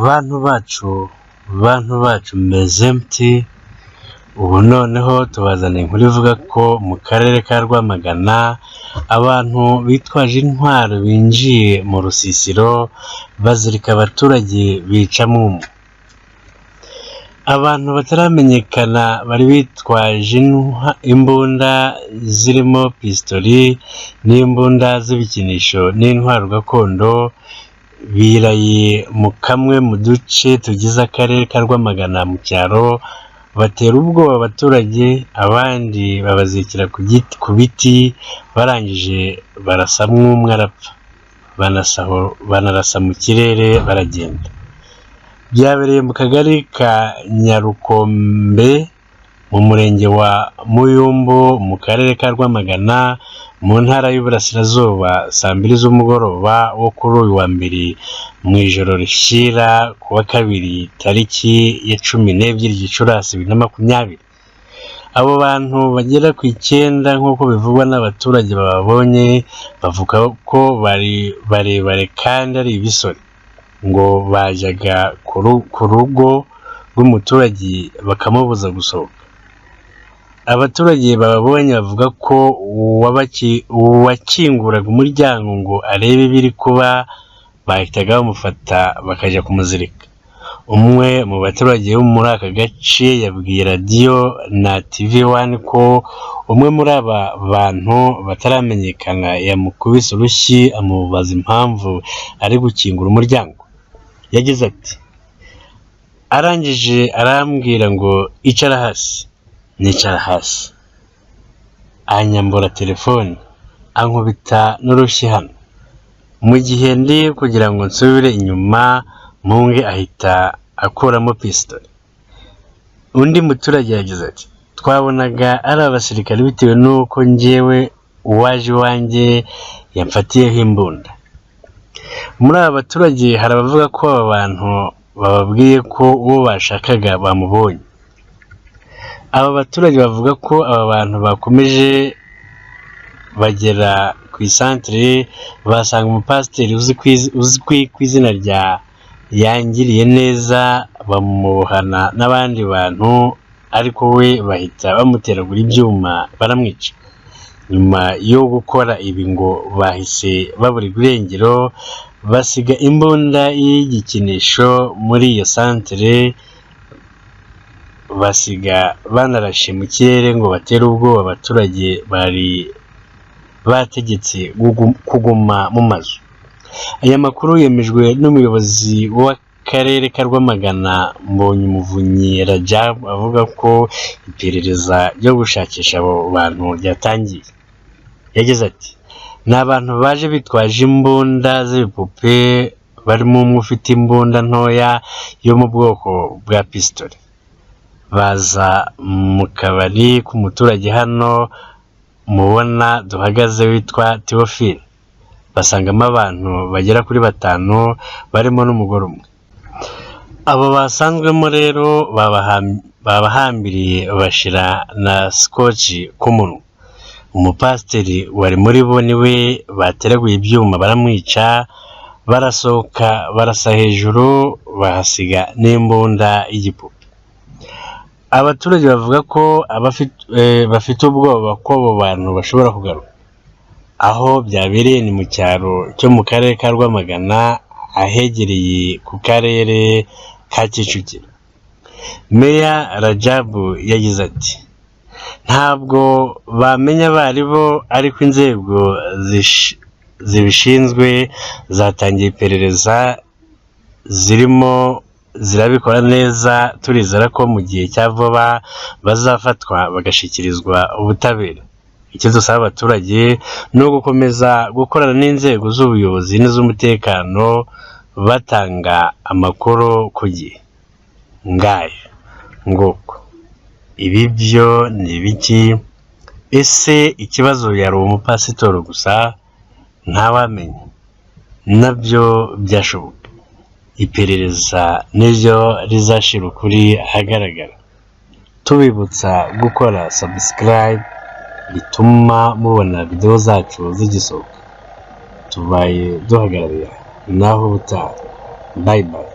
bantu bacu meze mti. Ubu noneho tubazana inkuru ivuga ko mu karere ka Rwamagana abantu bitwaje intwaro binjiye mu rusisiro bazirika abaturage bicamo umwe. Abantu bataramenyekana bari bitwaje imbunda zirimo pistori n'imbunda z'ibikinisho n'intwaro gakondo, biraye mu kamwe mu duce tugize akarere ka Rwamagana mu cyaro, batera ubwoba abaturage, abandi babazirikira ku biti, barangije barasamwa umwe arapfa, banarasa mu kirere baragenda. Byabereye mu kagari ka Nyarukombe mu murenge wa Muyumbu mu karere ka Rwamagana mu ntara y'Uburasirazuba, saa 2 z'umugoroba wo kuri uyu wa mbere mu ijoro rishyira ku wa kabiri tariki ya 12 Gicurasi 2020. Abo bantu bagera ku 9 nk'uko bivugwa n'abaturage bababonye, bavuga ko bari barebare kandi ari ibisore, ngo bajyaga ku rugo rw'umuturage bakamubuza gusohoka. Abaturage bababonye bavuga ko uwakinguraga umuryango ngo arebe ibiri kuba bahitaga bamufata bakajya kumuzirika. Umwe mu baturage bo muri aka gace yabwiye radiyo na TV1 ko umwe muri aba bantu bataramenyekana yamukubise urushyi amubaza impamvu ari gukingura umuryango. Yagize ati, arangije arambwira ngo icara hasi. Nicara hasi, anyambura telefone, ankubita n'urushyi hano. Mu gihe ndi kugira ngo nsubire inyuma munge ahita akuramo pistori. Undi muturage yagize ati, twabonaga ari abasirikare bitewe n'uko njyewe uwaje iwanjye yamfatiyeho imbunda. Muri aba baturage hari abavuga ko aba bantu bababwiye ko uwo bashakaga bamubonye. Aba baturage bavuga ko aba bantu bakomeje bagera ku isantere basanga umupasiteri uzwi ku izina rya Yangiriye neza, bamubohana n'abandi bantu, ariko we bahita bamuteragura ibyuma baramwica. Nyuma yo gukora ibi ngo bahise babura irengero, basiga imbunda y'igikinisho muri iyo santere, basiga banarashe mu kirere ngo batere ubwoba abaturage bari bategetse kuguma mu mazu. Aya makuru yemejwe n'umuyobozi w'akarere ka Rwamagana Mbonyumuvunyi Rajab, avuga ko iperereza ryo gushakisha abo bantu ryatangiye. Yagize ati, ni abantu baje bitwaje imbunda z'ibipupe, barimo umwe ufite imbunda ntoya yo mu bwoko bwa pistori. Baza mu kabari k'umuturage hano mubona duhagaze witwa Theophile, basangamo abantu bagera kuri 5 barimo n'umugore umwe. Abo basanzwemo rero babahambiriye bashira na scotch ku munwa. Umupasiteri wari muri bo niwe bateraguye ibyuma baramwica, barasohoka barasa hejuru bahasiga n'imbunda y'igipupe. Abaturage bavuga ko bafite ubwoba ko abo bantu bashobora kugaruka. Aho byabereye ni mu cyaro cyo mu karere ka Rwamagana ahegereye ku karere ka Kicukiro. Meya Rajab yagize ati, ntabwo bamenya abari bo, ariko inzego zibishinzwe zatangiye iperereza, zirimo zirabikora neza. Turizera ko mu gihe cya vuba bazafatwa bagashyikirizwa ubutabera. Icyo dusaba abaturage ni ugukomeza gukorana n'inzego z'ubuyobozi n'iz'umutekano, batanga amakuru ku gihe. Ngayo nguko ibi byo ni ibiki? Ese ikibazo yari umupasitori gusa? Ntawamenya, nabyo byashoboka. Iperereza niryo rizashira ukuri ahagaragara. Tubibutsa gukora subscribe bituma mubona video zacu zigisohoka. Tubaye duhagarariye naho ubutaha. Bye bye.